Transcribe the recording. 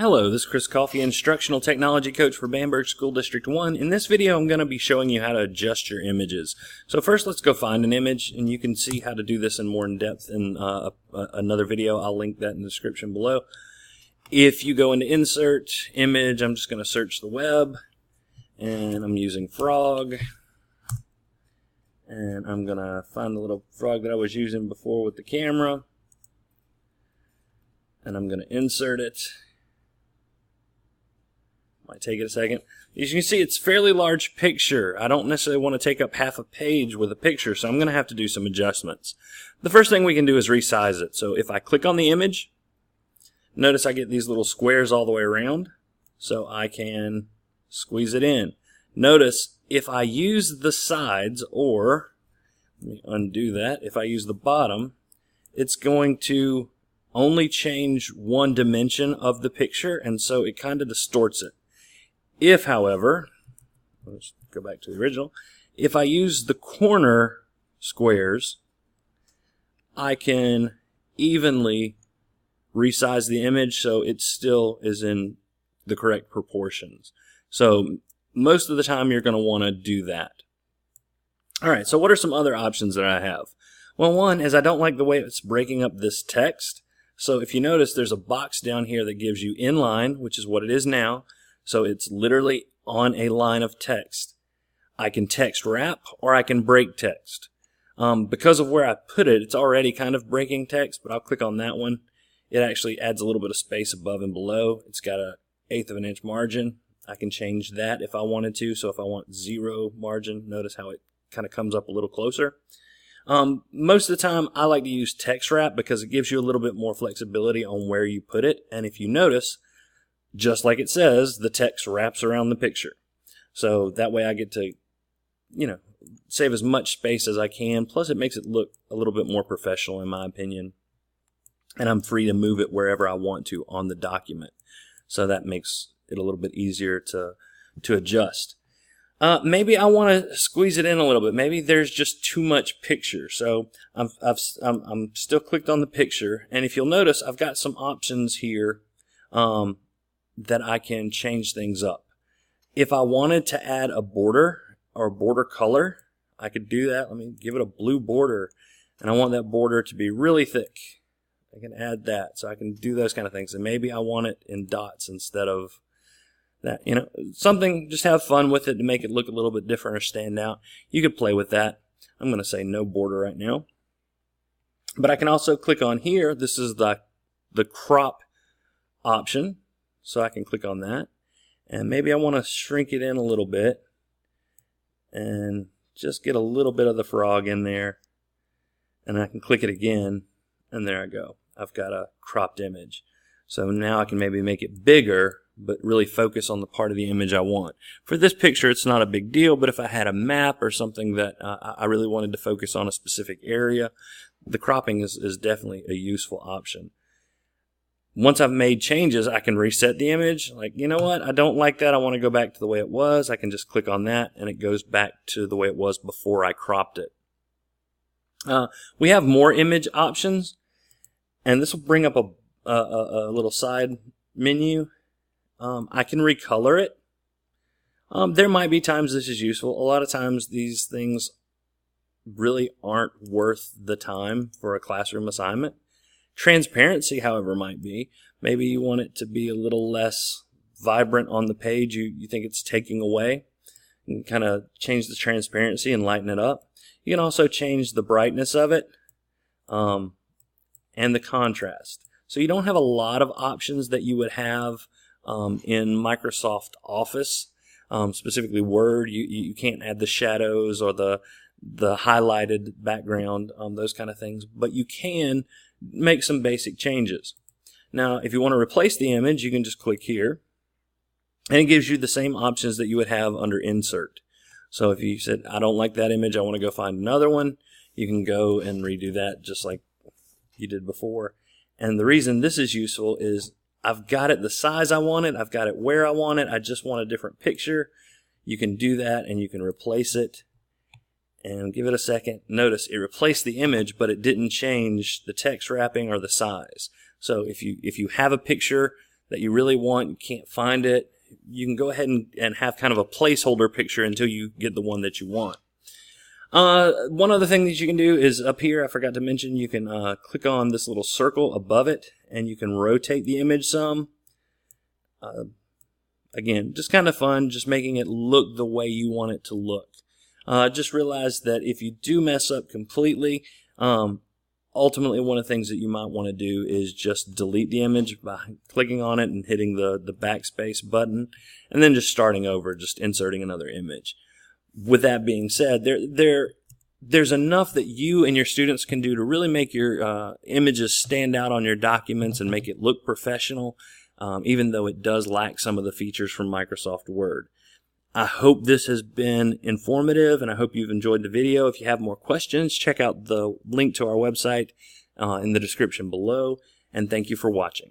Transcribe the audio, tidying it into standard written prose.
Hello, this is Chris Coffey, Instructional Technology Coach for Bamberg School District 1. In this video, I'm going to be showing you how to adjust your images. So first, let's go find an image, and you can see how to do this in more in depth in another video. I'll link that in the description below. If you go into Insert, Image, I'm just going to search the web, and I'm using frog. And I'm going to find the little frog that I was using before with the camera. And I'm going to insert it. Might take it a second. As you can see, it's a fairly large picture. I don't necessarily want to take up half a page with a picture, so I'm going to have to do some adjustments. The first thing we can do is resize it. So if I click on the image, notice I get these little squares all the way around, so I can squeeze it in. Notice if I use the sides, or let me undo that, if I use the bottom, it's going to only change one dimension of the picture, and so it kind of distorts it. If, however, let's go back to the original, if I use the corner squares, I can evenly resize the image so it still is in the correct proportions. So most of the time you're going to want to do that. Alright, so what are some other options that I have? Well, one is I don't like the way it's breaking up this text. So if you notice, there's a box down here that gives you inline, which is what it is now. So it's literally on a line of text. I can text wrap or I can break text. Because of where I put it, it's already kind of breaking text, but I'll click on that one. It actually adds a little bit of space above and below. It's got an 1/8 of an inch margin. I can change that if I wanted to. So if I want 0 margin, notice how it kind of comes up a little closer. Most of the time, I like to use text wrap because it gives you a little bit more flexibility on where you put it. And if you notice, just like it says, the text wraps around the picture. So that way I get to, save as much space as I can. Plus it makes it look a little bit more professional in my opinion. And I'm free to move it wherever I want to on the document. So that makes it a little bit easier to adjust. Maybe I want to squeeze it in a little bit. Maybe there's just too much picture. So I'm still clicked on the picture. And if you'll notice, I've got some options here that I can change things up. If I wanted to add a border or border color, I could do that. Let me give it a blue border, and I want that border to be really thick. I can add that, so I can do those kind of things. And maybe I want it in dots instead of that. Something, just have fun with it to make it look a little bit different or stand out. You could play with that. I'm going to say no border right now. But I can also click on here. This is the crop option. So I can click on that, and maybe I want to shrink it in a little bit and just get a little bit of the frog in there, and I can click it again, and there I go. I've got a cropped image. So now I can maybe make it bigger, but really focus on the part of the image I want. For this picture, it's not a big deal, but if I had a map or something that I really wanted to focus on a specific area, the cropping is definitely a useful option. Once I've made changes, I can reset the image. Like, you know what? I don't like that. I want to go back to the way it was. I can just click on that, and it goes back to the way it was before I cropped it. We have more image options, and this will bring up a little side menu. I can recolor it. There might be times this is useful. A lot of times these things really aren't worth the time for a classroom assignment. Transparency, however, might be. Maybe you want it to be a little less vibrant on the page. You think it's taking away. You can kind of change the transparency and lighten it up. You can also change the brightness of it and the contrast. So you don't have a lot of options that you would have in Microsoft Office, specifically Word. You can't add the shadows or the highlighted background, those kind of things. But you can make some basic changes. Now, if you want to replace the image, you can just click here, and it gives you the same options that you would have under Insert. So if you said, I don't like that image, I want to go find another one, you can go and redo that just like you did before. And the reason this is useful is I've got it the size I want it, I've got it where I want it, I just want a different picture. You can do that, and you can replace it. And give it a second. Notice it replaced the image, but it didn't change the text wrapping or the size. So if you have a picture that you really want, you can't find it, you can go ahead and have kind of a placeholder picture until you get the one that you want. One other thing that you can do is up here, I forgot to mention, you can click on this little circle above it, and you can rotate the image some. Again, just kind of fun, just making it look the way you want it to look. Just realize that if you do mess up completely, ultimately one of the things that you might want to do is just delete the image by clicking on it and hitting the backspace button, and then just starting over, just inserting another image. With that being said, there's enough that you and your students can do to really make your images stand out on your documents and make it look professional, even though it does lack some of the features from Microsoft Word. I hope this has been informative, and I hope you've enjoyed the video. If you have more questions, check out the link to our website in the description below, and thank you for watching.